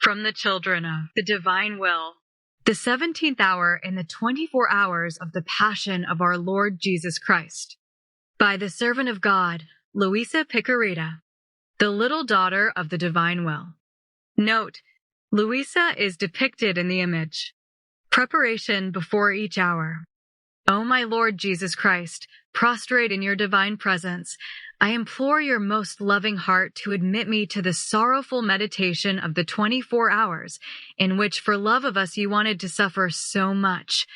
From the children of the divine will. The 17th hour in the 24 hours of the Passion of our Lord Jesus Christ. By the servant of God, Luisa, the little daughter of the divine will. Note, Luisa is depicted in the image. Preparation before each hour. O my Lord Jesus Christ, prostrate in your divine presence, I implore your most loving heart to admit me to the sorrowful meditation of the 24 hours in which for love of us you wanted to suffer so much.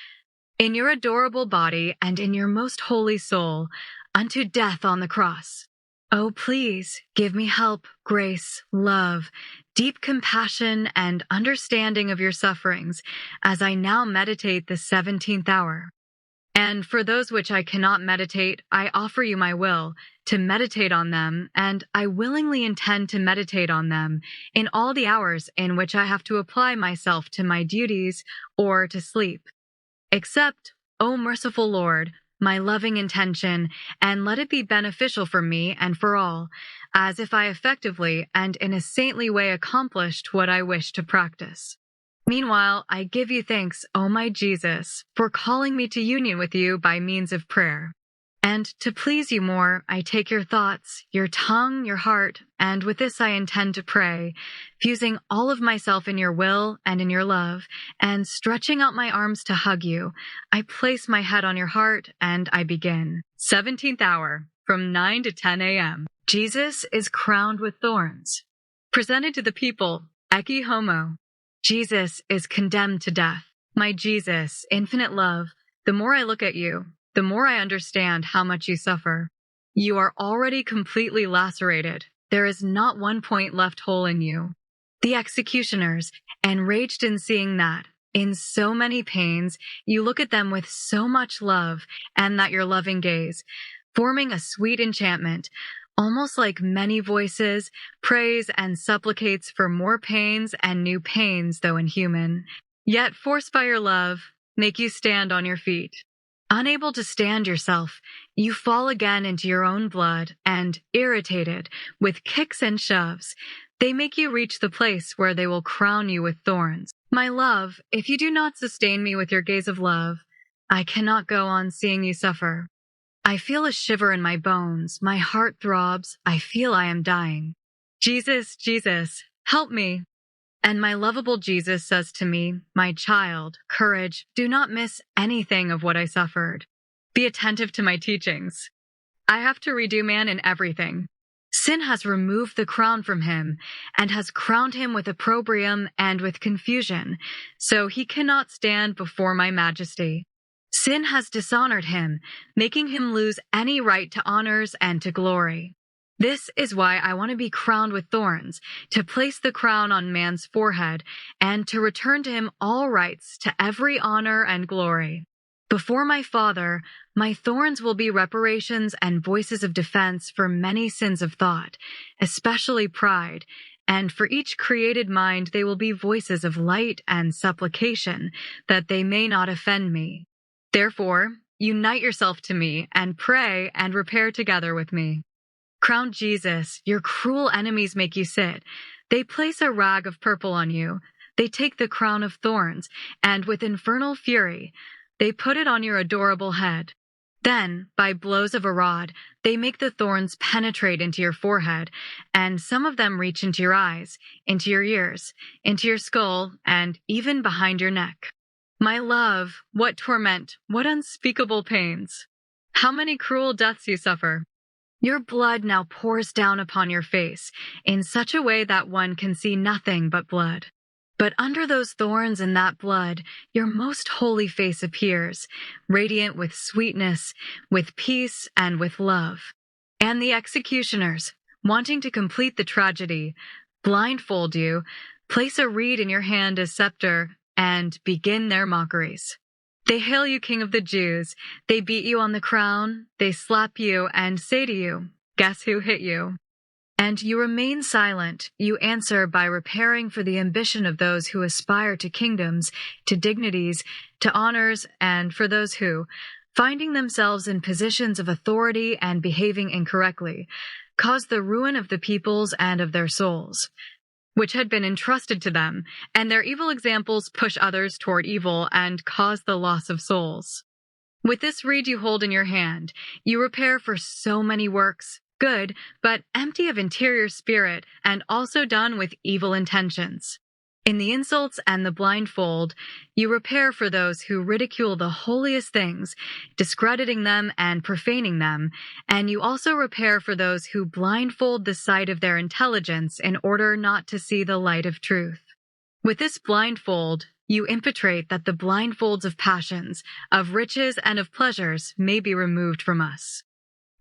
In your adorable body and in your most holy soul, unto death on the cross. Oh, please give me help, grace, love, deep compassion, and understanding of your sufferings as I now meditate the 17th hour. And for those which I cannot meditate, I offer you my will to meditate on them, and I willingly intend to meditate on them in all the hours in which I have to apply myself to my duties or to sleep. Accept, O merciful Lord, my loving intention, and let it be beneficial for me and for all, as if I effectively and in a saintly way accomplished what I wish to practice. Meanwhile, I give you thanks, O my Jesus, for calling me to union with you by means of prayer. And to please you more, I take your thoughts, your tongue, your heart, and with this I intend to pray, fusing all of myself in your will and in your love, and stretching out my arms to hug you, I place my head on your heart and I begin. 17th hour, from 9 to 10 a.m. Jesus is crowned with thorns. Presented to the people, Ecce Homo. Jesus is condemned to death. My Jesus, infinite love, the more I look at you, the more I understand how much you suffer. You are already completely lacerated. There is not one point left whole in you. The executioners, enraged in seeing that, in so many pains, you look at them with so much love, and that your loving gaze, forming a sweet enchantment, almost like many voices, prays and supplicates for more pains and new pains, though inhuman, yet forced by your love, make you stand on your feet. Unable to stand yourself, you fall again into your own blood, and, irritated, with kicks and shoves, they make you reach the place where they will crown you with thorns. My love, if you do not sustain me with your gaze of love, I cannot go on seeing you suffer. I feel a shiver in my bones, my heart throbs, I feel I am dying. Jesus, Jesus, help me. And my lovable Jesus says to me, my child, courage, do not miss anything of what I suffered. Be attentive to my teachings. I have to redo man in everything. Sin has removed the crown from him and has crowned him with opprobrium and with confusion, so he cannot stand before my majesty. Sin has dishonored him, making him lose any right to honors and to glory. This is why I want to be crowned with thorns, to place the crown on man's forehead, and to return to him all rights to every honor and glory. Before my Father, my thorns will be reparations and voices of defense for many sins of thought, especially pride, and for each created mind they will be voices of light and supplication, that they may not offend me. Therefore, unite yourself to me, and pray and repair together with me. Crowned Jesus, your cruel enemies make you sit. They place a rag of purple on you. They take the crown of thorns, and with infernal fury, they put it on your adorable head. Then, by blows of a rod, they make the thorns penetrate into your forehead, and some of them reach into your eyes, into your ears, into your skull, and even behind your neck. My love, what torment, what unspeakable pains. How many cruel deaths you suffer. Your blood now pours down upon your face in such a way that one can see nothing but blood. But under those thorns and that blood, your most holy face appears, radiant with sweetness, with peace, and with love. And the executioners, wanting to complete the tragedy, blindfold you, place a reed in your hand as scepter, and begin their mockeries. They hail you King of the Jews, they beat you on the crown, they slap you and say to you, guess who hit you? And you remain silent, you answer by repairing for the ambition of those who aspire to kingdoms, to dignities, to honors, and for those who, finding themselves in positions of authority and behaving incorrectly, cause the ruin of the peoples and of their souls. which had been entrusted to them, and their evil examples push others toward evil and cause the loss of souls. With this reed you hold in your hand, you repair for so many works, good, but empty of interior spirit, and also done with evil intentions. In the insults and the blindfold, you repair for those who ridicule the holiest things, discrediting them and profaning them, and you also repair for those who blindfold the sight of their intelligence in order not to see the light of truth. With this blindfold, you impetrate that the blindfolds of passions, of riches, and of pleasures may be removed from us.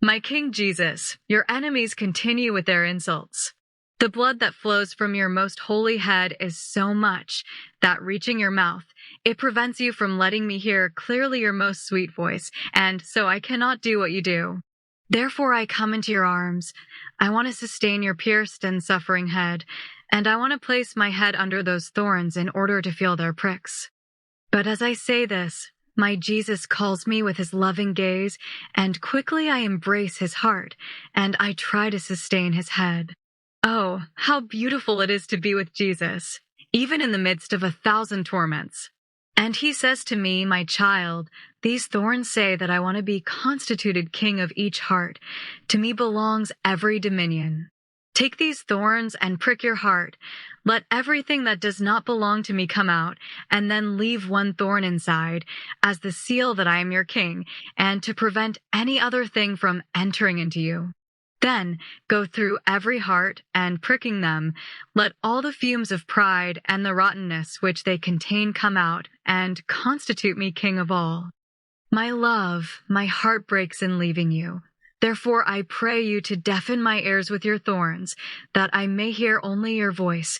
My King Jesus, your enemies continue with their insults. The blood that flows from your most holy head is so much that, reaching your mouth, it prevents you from letting me hear clearly your most sweet voice, and so I cannot do what you do. Therefore I come into your arms. I want to sustain your pierced and suffering head, and I want to place my head under those thorns in order to feel their pricks. But as I say this, my Jesus calls me with his loving gaze, and quickly I embrace his heart, and I try to sustain his head. Oh, how beautiful it is to be with Jesus, even in the midst of 1,000 torments. And he says to me, my child, these thorns say that I want to be constituted king of each heart. To me belongs every dominion. Take these thorns and prick your heart. Let everything that does not belong to me come out, and then leave one thorn inside, as the seal that I am your king, and to prevent any other thing from entering into you. Then go through every heart, and pricking them, let all the fumes of pride and the rottenness which they contain come out, and constitute me king of all. My love, my heart breaks in leaving you. Therefore I pray you to deafen my ears with your thorns, that I may hear only your voice.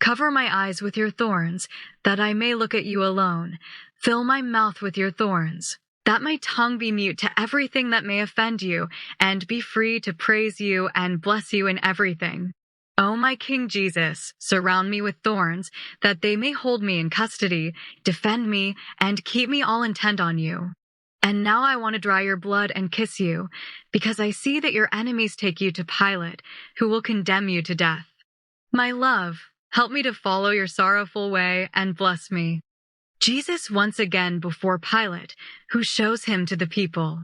Cover my eyes with your thorns, that I may look at you alone. Fill my mouth with your thorns, that my tongue be mute to everything that may offend you, and be free to praise you and bless you in everything. O my King Jesus, surround me with thorns, that they may hold me in custody, defend me, and keep me all intent on you. And now I want to dry your blood and kiss you, because I see that your enemies take you to Pilate, who will condemn you to death. My love, help me to follow your sorrowful way and bless me. Jesus once again before Pilate, who shows him to the people.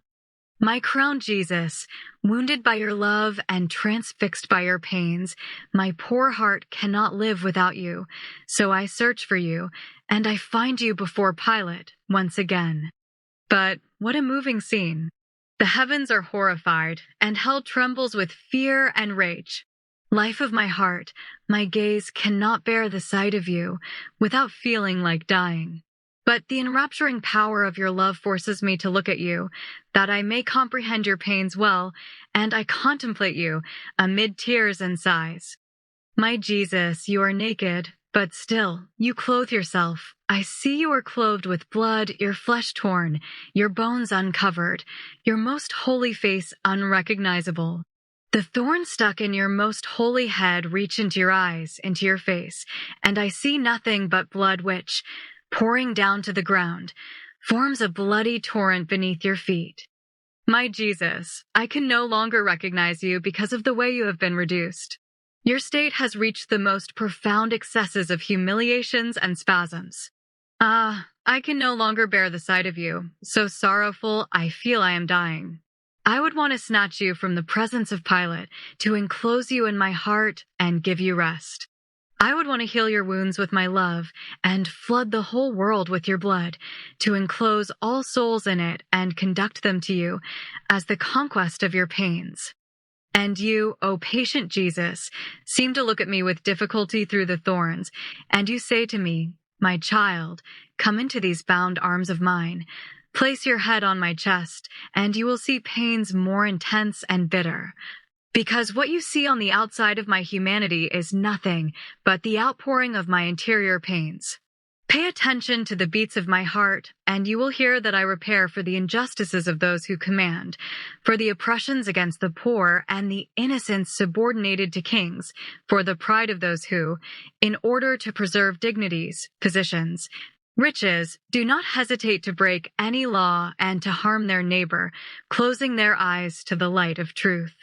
My crowned Jesus, wounded by your love and transfixed by your pains, my poor heart cannot live without you, so I search for you, and I find you before Pilate once again. But what a moving scene. The heavens are horrified, and hell trembles with fear and rage. Life of my heart, my gaze cannot bear the sight of you without feeling like dying. But the enrapturing power of your love forces me to look at you, that I may comprehend your pains well, and I contemplate you amid tears and sighs. My Jesus, you are naked, but still, you clothe yourself. I see you are clothed with blood, your flesh torn, your bones uncovered, your most holy face unrecognizable. The thorns stuck in your most holy head reach into your eyes, into your face, and I see nothing but blood which, pouring down to the ground, forms a bloody torrent beneath your feet. My Jesus, I can no longer recognize you because of the way you have been reduced. Your state has reached the most profound excesses of humiliations and spasms. I can no longer bear the sight of you, so sorrowful I feel I am dying. I would want to snatch you from the presence of Pilate, to enclose you in my heart and give you rest. I would want to heal your wounds with my love and flood the whole world with your blood, to enclose all souls in it and conduct them to you as the conquest of your pains. And you, O patient Jesus, seem to look at me with difficulty through the thorns, and you say to me, my child, come into these bound arms of mine. Place your head on my chest, and you will see pains more intense and bitter. Because what you see on the outside of my humanity is nothing but the outpouring of my interior pains. Pay attention to the beats of my heart, and you will hear that I repair for the injustices of those who command, for the oppressions against the poor and the innocents subordinated to kings, for the pride of those who, in order to preserve dignities, positions, riches, do not hesitate to break any law and to harm their neighbor, closing their eyes to the light of truth.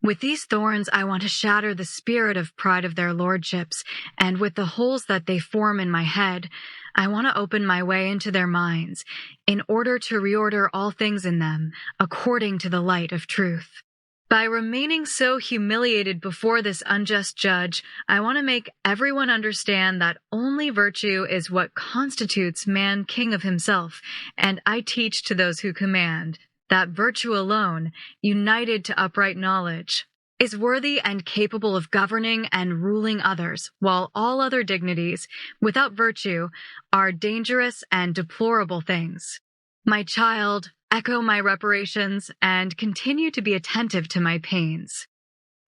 With these thorns I want to shatter the spirit of pride of their lordships, and with the holes that they form in my head, I want to open my way into their minds, in order to reorder all things in them, according to the light of truth. By remaining so humiliated before this unjust judge, I want to make everyone understand that only virtue is what constitutes man king of himself, and I teach to those who command that virtue alone, united to upright knowledge, is worthy and capable of governing and ruling others, while all other dignities, without virtue, are dangerous and deplorable things. My child, echo my reparations and continue to be attentive to my pains.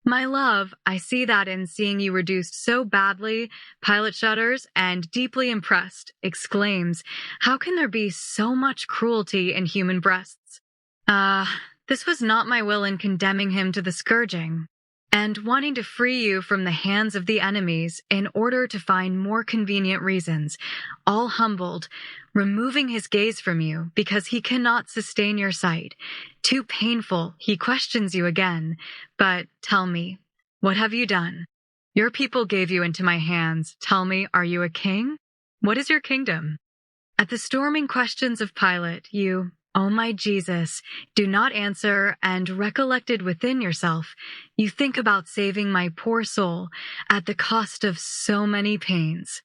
My love, I see that in seeing you reduced so badly, Pilate shudders and, deeply impressed, exclaims, "How can there be so much cruelty in human breasts?" This was not my will in condemning him to the scourging, and wanting to free you from the hands of the enemies in order to find more convenient reasons, all humbled, removing his gaze from you because he cannot sustain your sight. Too painful, he questions you again. But tell me, what have you done? Your people gave you into my hands. Tell me, are you a king? What is your kingdom? At the storming questions of Pilate, you, "O my Jesus," do not answer, and recollected within yourself, you think about saving my poor soul at the cost of so many pains.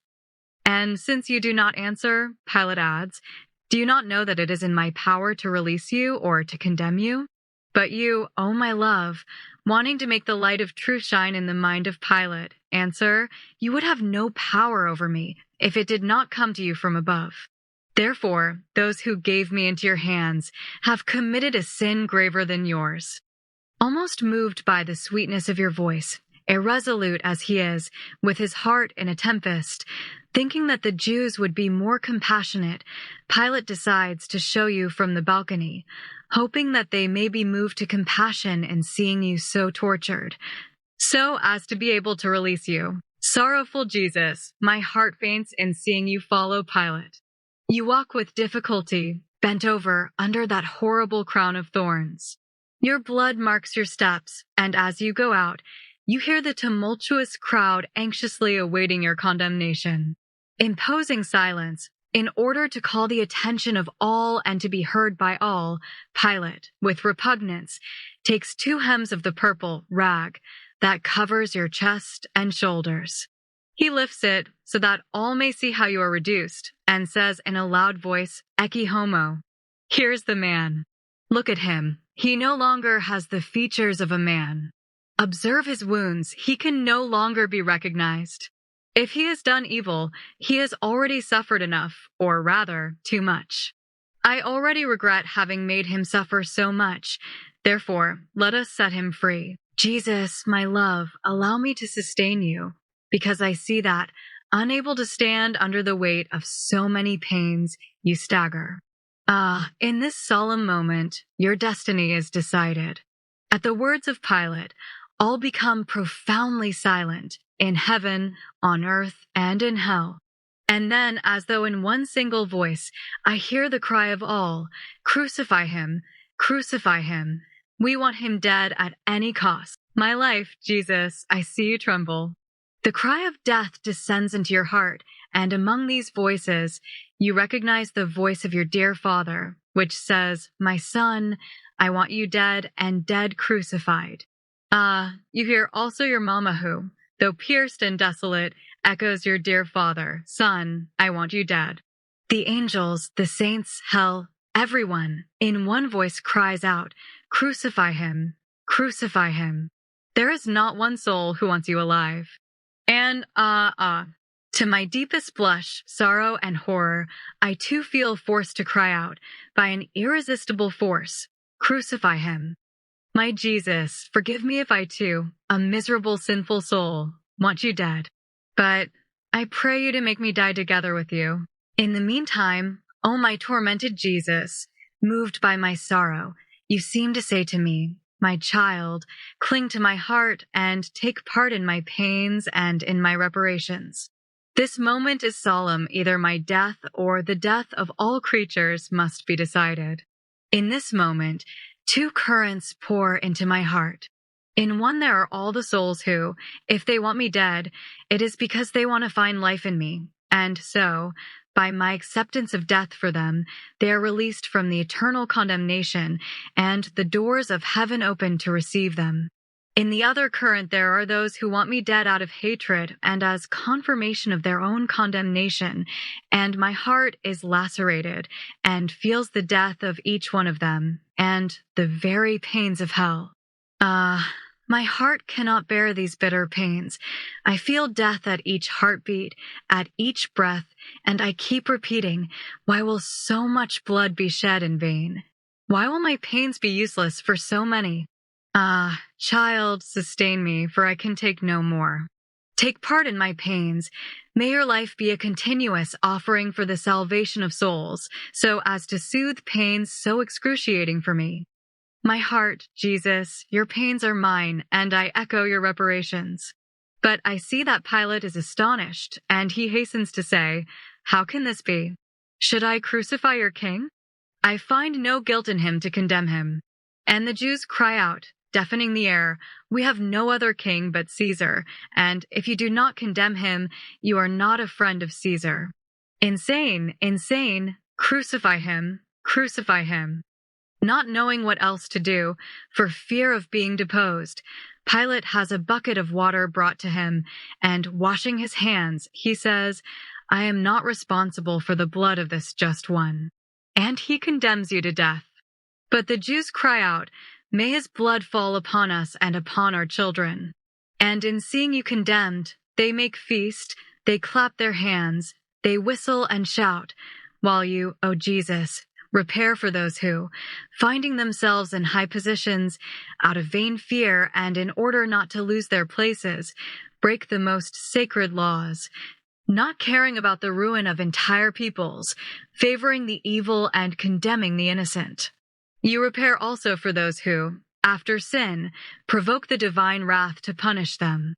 And since you do not answer, Pilate adds, do you not know that it is in my power to release you or to condemn you? But you, O my love, wanting to make the light of truth shine in the mind of Pilate, answer, you would have no power over me if it did not come to you from above. Therefore, those who gave me into your hands have committed a sin graver than yours. Almost moved by the sweetness of your voice, irresolute as he is, with his heart in a tempest, thinking that the Jews would be more compassionate, Pilate decides to show you from the balcony, hoping that they may be moved to compassion in seeing you so tortured, so as to be able to release you. Sorrowful Jesus, my heart faints in seeing you follow Pilate. You walk with difficulty, bent over under that horrible crown of thorns. Your blood marks your steps, and as you go out, you hear the tumultuous crowd anxiously awaiting your condemnation. Imposing silence, in order to call the attention of all and to be heard by all, Pilate, with repugnance, takes 2 hems of the purple rag that covers your chest and shoulders. He lifts it so that all may see how you are reduced, and says in a loud voice, "Ecce homo." Here's the man. Look at him. He no longer has the features of a man. Observe his wounds. He can no longer be recognized. If he has done evil, he has already suffered enough, or rather, too much. I already regret having made him suffer so much. Therefore, let us set him free. Jesus, my love, allow me to sustain you, because I see that, unable to stand under the weight of so many pains, you stagger. In this solemn moment, your destiny is decided. At the words of Pilate, all become profoundly silent, in heaven, on earth, and in hell. And then, as though in one single voice, I hear the cry of all, "Crucify him, crucify him. We want him dead at any cost. My life, Jesus, I see you tremble." The cry of death descends into your heart, and among these voices, you recognize the voice of your dear Father, which says, "My son, I want you dead, and dead crucified." You hear also your mama who, though pierced and desolate, echoes your dear Father, "Son, I want you dead." The angels, the saints, hell, everyone, in one voice cries out, "Crucify him, crucify him." There is not one soul who wants you alive. And, to my deepest blush, sorrow, and horror, I too feel forced to cry out, by an irresistible force, "Crucify him." My Jesus, forgive me if I too, a miserable sinful soul, want you dead. But I pray you to make me die together with you. In the meantime, O my tormented Jesus, moved by my sorrow, you seem to say to me, "My child, cling to my heart and take part in my pains and in my reparations." This moment is solemn. Either my death or the death of all creatures must be decided. In this moment, 2 currents pour into my heart. In one there are all the souls who, if they want me dead, it is because they want to find life in me, and so, by my acceptance of death for them, they are released from the eternal condemnation, and the doors of heaven open to receive them. In the other current there are those who want me dead out of hatred and as confirmation of their own condemnation, and my heart is lacerated and feels the death of each one of them, and the very pains of hell. My heart cannot bear these bitter pains. I feel death at each heartbeat, at each breath, and I keep repeating, why will so much blood be shed in vain? Why will my pains be useless for so many? Child, sustain me, for I can take no more. Take part in my pains. May your life be a continuous offering for the salvation of souls, so as to soothe pains so excruciating for me. My heart, Jesus, your pains are mine, and I echo your reparations. But I see that Pilate is astonished, and he hastens to say, how can this be? Should I crucify your king? I find no guilt in him to condemn him. And the Jews cry out, deafening the air, we have no other king but Caesar, and if you do not condemn him, you are not a friend of Caesar. Insane, insane, crucify him, crucify him. Not knowing what else to do, for fear of being deposed, Pilate has a bucket of water brought to him, and washing his hands, he says, I am not responsible for the blood of this just one. And he condemns you to death. But the Jews cry out, may his blood fall upon us and upon our children. And in seeing you condemned, they make feast, they clap their hands, they whistle and shout, while you, O Jesus, repair for those who, finding themselves in high positions, out of vain fear and in order not to lose their places, break the most sacred laws, not caring about the ruin of entire peoples, favoring the evil and condemning the innocent. You repair also for those who, after sin, provoke the divine wrath to punish them.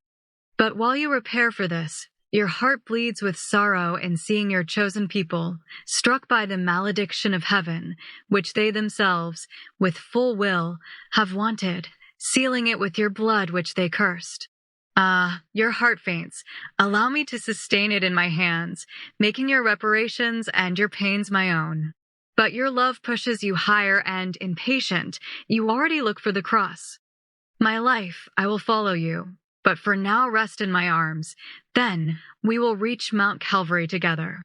But while you repair for this, your heart bleeds with sorrow in seeing your chosen people struck by the malediction of heaven, which they themselves, with full will, have wanted, sealing it with your blood which they cursed. Your heart faints. Allow me to sustain it in my hands, making your reparations and your pains my own. But your love pushes you higher and, impatient, you already look for the cross. My life, I will follow you, but for now rest in my arms. Then we will reach Mount Calvary together.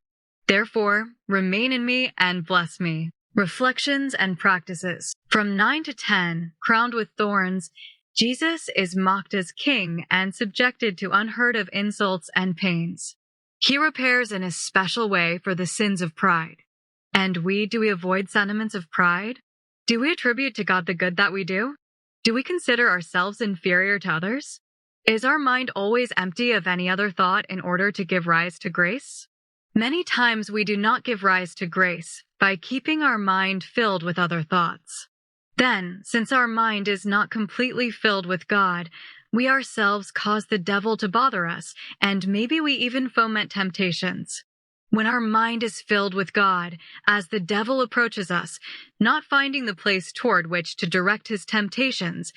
Therefore, remain in me and bless me. Reflections and practices. From 9 to 10, crowned with thorns, Jesus is mocked as king and subjected to unheard of insults and pains. He repairs in a special way for the sins of pride. And do we avoid sentiments of pride? Do we attribute to God the good that we do? Do we consider ourselves inferior to others? Is our mind always empty of any other thought in order to give rise to grace? Many times we do not give rise to grace by keeping our mind filled with other thoughts. Then, since our mind is not completely filled with God, we ourselves cause the devil to bother us, and maybe we even foment temptations. When our mind is filled with God, as the devil approaches us, not finding the place toward which to direct his temptations,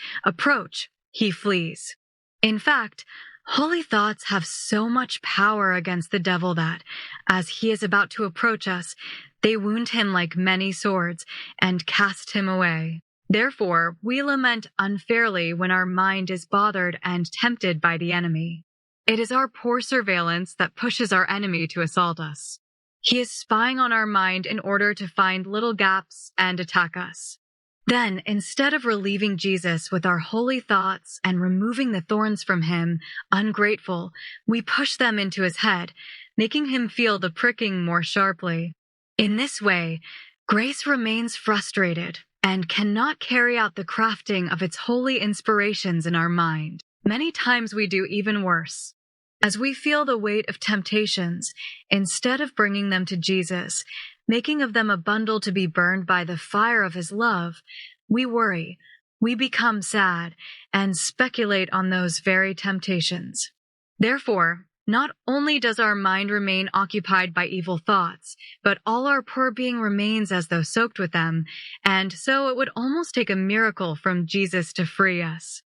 he flees. In fact, holy thoughts have so much power against the devil that, as he is about to approach us, they wound him like many swords and cast him away. Therefore, we lament unfairly when our mind is bothered and tempted by the enemy. It is our poor surveillance that pushes our enemy to assault us. He is spying on our mind in order to find little gaps and attack us. Then, instead of relieving Jesus with our holy thoughts and removing the thorns from him, ungrateful, we push them into his head, making him feel the pricking more sharply. In this way, grace remains frustrated and cannot carry out the crafting of its holy inspirations in our mind. Many times we do even worse. As we feel the weight of temptations, instead of bringing them to Jesus, making of them a bundle to be burned by the fire of his love, we worry, we become sad, and speculate on those very temptations. Therefore, not only does our mind remain occupied by evil thoughts, but all our poor being remains as though soaked with them, and so it would almost take a miracle from Jesus to free us.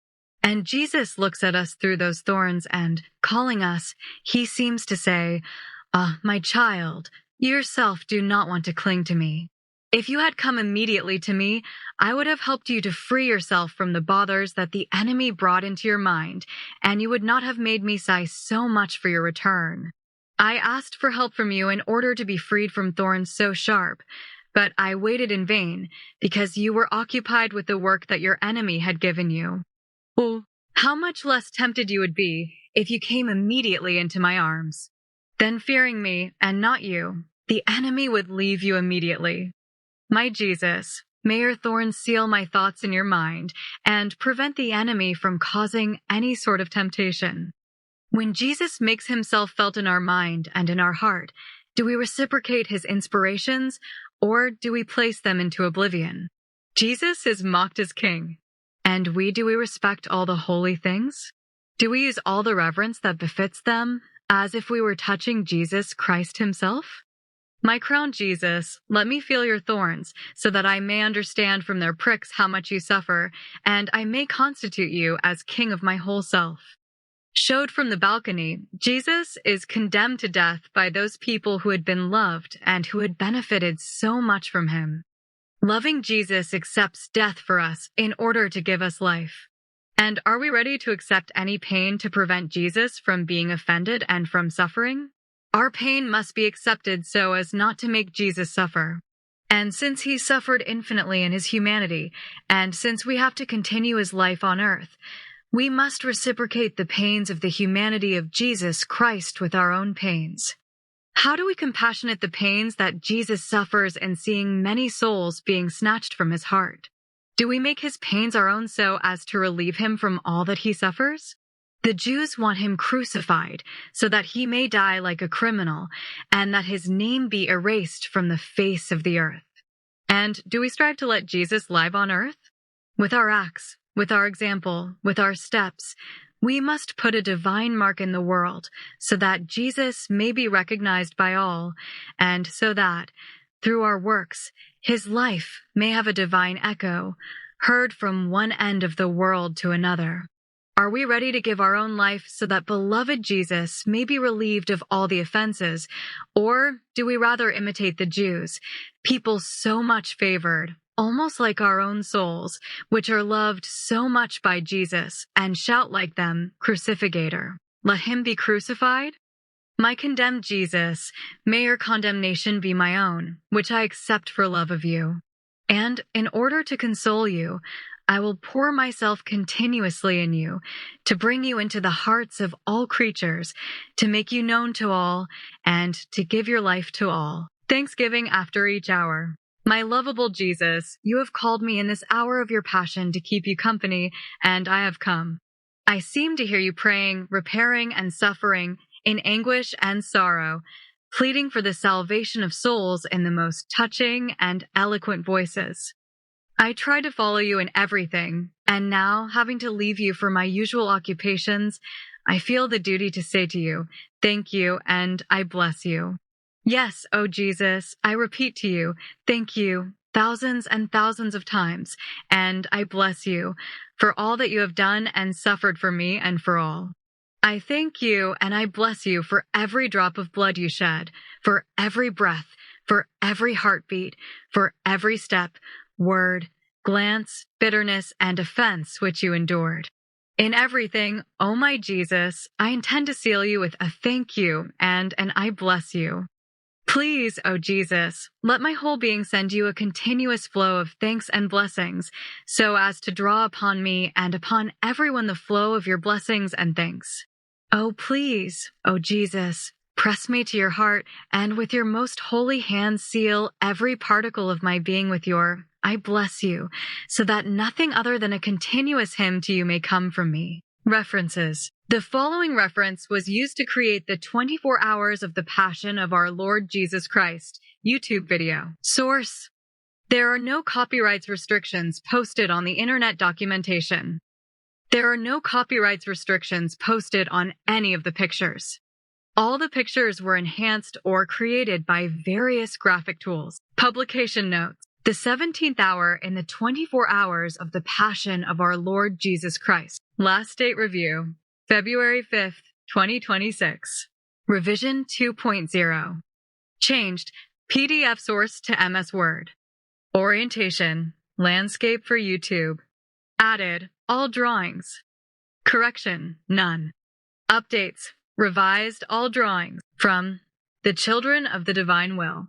And Jesus looks at us through those thorns and, calling us, he seems to say, my child, you yourself do not want to cling to me. If you had come immediately to me, I would have helped you to free yourself from the bothers that the enemy brought into your mind, and you would not have made me sigh so much for your return. I asked for help from you in order to be freed from thorns so sharp, but I waited in vain because you were occupied with the work that your enemy had given you. Oh, how much less tempted you would be if you came immediately into my arms. Then fearing me, and not you, the enemy would leave you immediately. My Jesus, may your thorns seal my thoughts in your mind and prevent the enemy from causing any sort of temptation. When Jesus makes himself felt in our mind and in our heart, do we reciprocate his inspirations, or do we place them into oblivion? Jesus is mocked as king. And do we respect all the holy things? Do we use all the reverence that befits them, as if we were touching Jesus Christ himself? My crowned Jesus, let me feel your thorns, so that I may understand from their pricks how much you suffer, and I may constitute you as king of my whole self. Showed from the balcony, Jesus is condemned to death by those people who had been loved and who had benefited so much from him. Loving Jesus accepts death for us in order to give us life. And are we ready to accept any pain to prevent Jesus from being offended and from suffering? Our pain must be accepted so as not to make Jesus suffer. And since he suffered infinitely in his humanity, and since we have to continue his life on earth, we must reciprocate the pains of the humanity of Jesus Christ with our own pains. How do we compassionate the pains that Jesus suffers in seeing many souls being snatched from his heart? Do we make his pains our own so as to relieve him from all that he suffers? The Jews want him crucified so that he may die like a criminal and that his name be erased from the face of the earth. And do we strive to let Jesus live on earth? With our acts, with our example, with our steps, we must put a divine mark in the world so that Jesus may be recognized by all, and so that, through our works, his life may have a divine echo, heard from one end of the world to another. Are we ready to give our own life so that beloved Jesus may be relieved of all the offenses, or do we rather imitate the Jews, people so much favored, almost like our own souls, which are loved so much by Jesus, and shout like them, Crucificator, let him be crucified? My condemned Jesus, may your condemnation be my own, which I accept for love of you. And in order to console you, I will pour myself continuously in you, to bring you into the hearts of all creatures, to make you known to all, and to give your life to all. Thanksgiving after each hour. My lovable Jesus, you have called me in this hour of your passion to keep you company, and I have come. I seem to hear you praying, repairing, and suffering, in anguish and sorrow, pleading for the salvation of souls in the most touching and eloquent voices. I try to follow you in everything, and now, having to leave you for my usual occupations, I feel the duty to say to you, thank you, and I bless you. Yes, O Jesus, I repeat to you, thank you, thousands and thousands of times, and I bless you for all that you have done and suffered for me and for all. I thank you and I bless you for every drop of blood you shed, for every breath, for every heartbeat, for every step, word, glance, bitterness, and offense which you endured. In everything, O my Jesus, I intend to seal you with a thank you and an I bless you. Please, O Jesus, let my whole being send you a continuous flow of thanks and blessings, so as to draw upon me and upon everyone the flow of your blessings and thanks. Oh, please, O Jesus, press me to your heart, and with your most holy hand seal every particle of my being with your I bless you, so that nothing other than a continuous hymn to you may come from me. References. The following reference was used to create the 24 Hours of the Passion of Our Lord Jesus Christ YouTube video. Source. There are no copyrights restrictions posted on the internet documentation. There are no copyrights restrictions posted on any of the pictures. All the pictures were enhanced or created by various graphic tools. Publication notes. The 17th hour in the 24 hours of the Passion of our Lord Jesus Christ. Last date review, February 5th, 2026. Revision 2.0. Changed PDF source to MS Word. Orientation, landscape for YouTube. Added all drawings. Correction, none. Updates, revised all drawings from The Children of the Divine Will.